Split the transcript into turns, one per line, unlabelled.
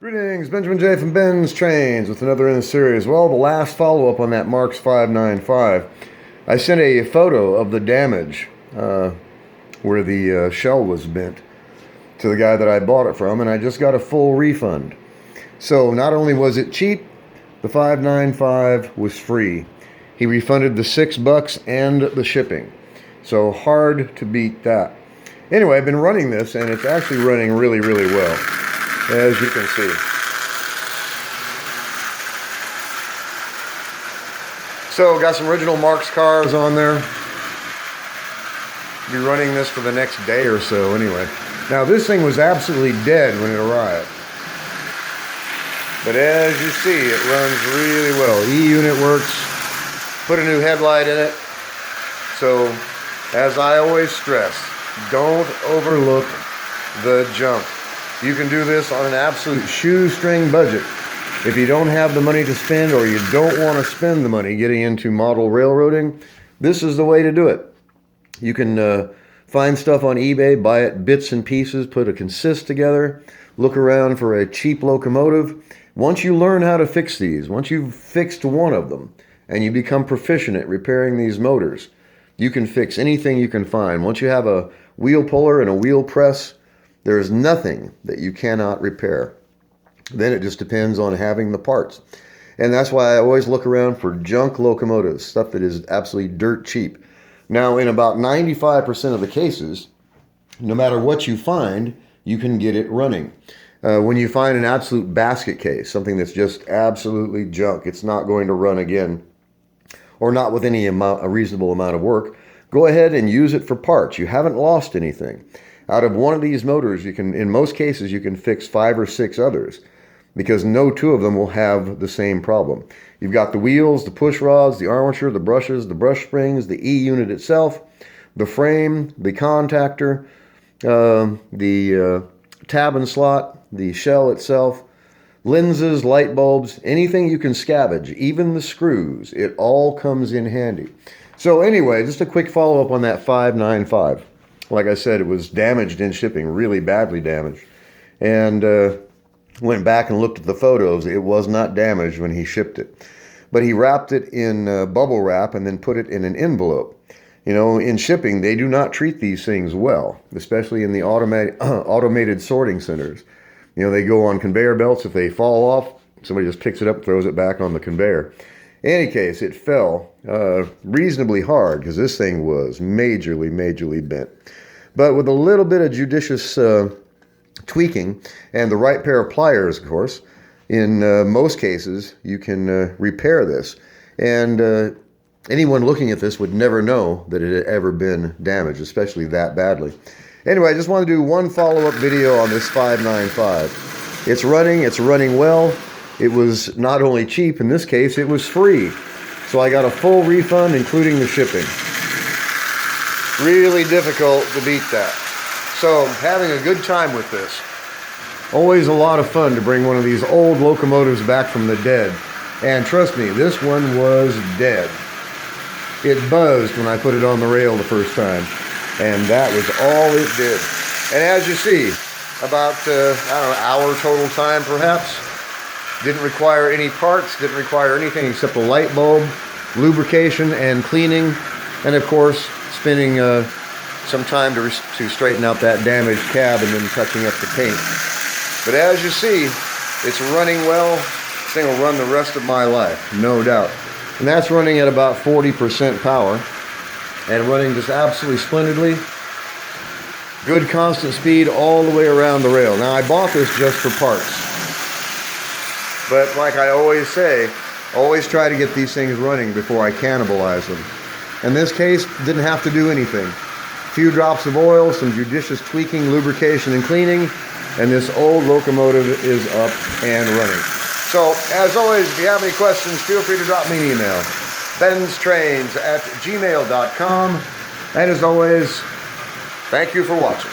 Greetings, Benjamin J. from Ben's Trains with another in the series. Well, the last follow-up on that Marx 595. I sent a photo of the damage where the shell was bent to the guy that I bought it from, and I just got a full refund. So not only was it cheap, the 595 was free. He refunded the $6 and the shipping. So hard to beat that. Anyway, I've been running this, and it's actually running really, really well, as you can see. So, got some original Marx cars on there. Be running this for the next day or so anyway. Now, this thing was absolutely dead when it arrived. But as you see, it runs really well. E-unit works. Put a new headlight in it. So, as I always stress, don't overlook the junk. You can do this on an absolute shoestring budget. If you don't have the money to spend, or you don't want to spend the money getting into model railroading, this is the way to do it. You can find stuff on eBay, buy it bits and pieces, put a consist together, look around for a cheap locomotive. Once you learn how to fix these, once you've fixed one of them, and you become proficient at repairing these motors, you can fix anything you can find. Once you have a wheel puller and a wheel press, there is nothing that you cannot repair. Then it just depends on having the parts. And that's why I always look around for junk locomotives, stuff that is absolutely dirt cheap. Now, in about 95% of the cases, no matter what you find, you can get it running. When you find an absolute basket case, something that's just absolutely junk, it's not going to run again, or not with any a reasonable amount of work, go ahead and use it for parts. You haven't lost anything. Out of one of these motors, you can, in most cases, you can fix 5 or 6 others, because no two of them will have the same problem. You've got the wheels, the push rods, the armature, the brushes, the brush springs, the E-unit itself, the frame, the contactor, the tab and slot, the shell itself, lenses, light bulbs, anything you can scavenge, even the screws, it all comes in handy. So anyway, just a quick follow-up on that 595. Like I said, it was damaged in shipping, really badly damaged. And went back and looked at the photos. It was not damaged when he shipped it. But he wrapped it in bubble wrap and then put it in an envelope. You know, in shipping, they do not treat these things well, especially in the automated sorting centers. You know, they go on conveyor belts. If they fall off, somebody just picks it up and throws it back on the conveyor. In any case, it fell reasonably hard because this thing was majorly bent. But with a little bit of judicious tweaking and the right pair of pliers, of course, in most cases, you can repair this. And anyone looking at this would never know that it had ever been damaged, especially that badly. Anyway, I just want to do one follow-up video on this 595. It's running well. It was not only cheap, in this case, it was free. So I got a full refund, including the shipping. Really difficult to beat that. So, having a good time with this. Always a lot of fun to bring one of these old locomotives back from the dead. And trust me, this one was dead. It buzzed when I put it on the rail the first time. And that was all it did. And as you see, about, I don't know, hour total time perhaps. Didn't require any parts, didn't require anything except a light bulb, lubrication, and cleaning. And of course, spending some time to straighten out that damaged cab and then touching up the paint. But as you see, it's running well. This thing will run the rest of my life, no doubt. And that's running at about 40% power and running just absolutely splendidly. Good constant speed all the way around the rail. Now, I bought this just for parts. But like I always say, always try to get these things running before I cannibalize them. In this case, didn't have to do anything. A few drops of oil, some judicious tweaking, lubrication, and cleaning, and this old locomotive is up and running. So, as always, if you have any questions, feel free to drop me an email. BENZTRAINZ@gmail.com. And as always, thank you for watching.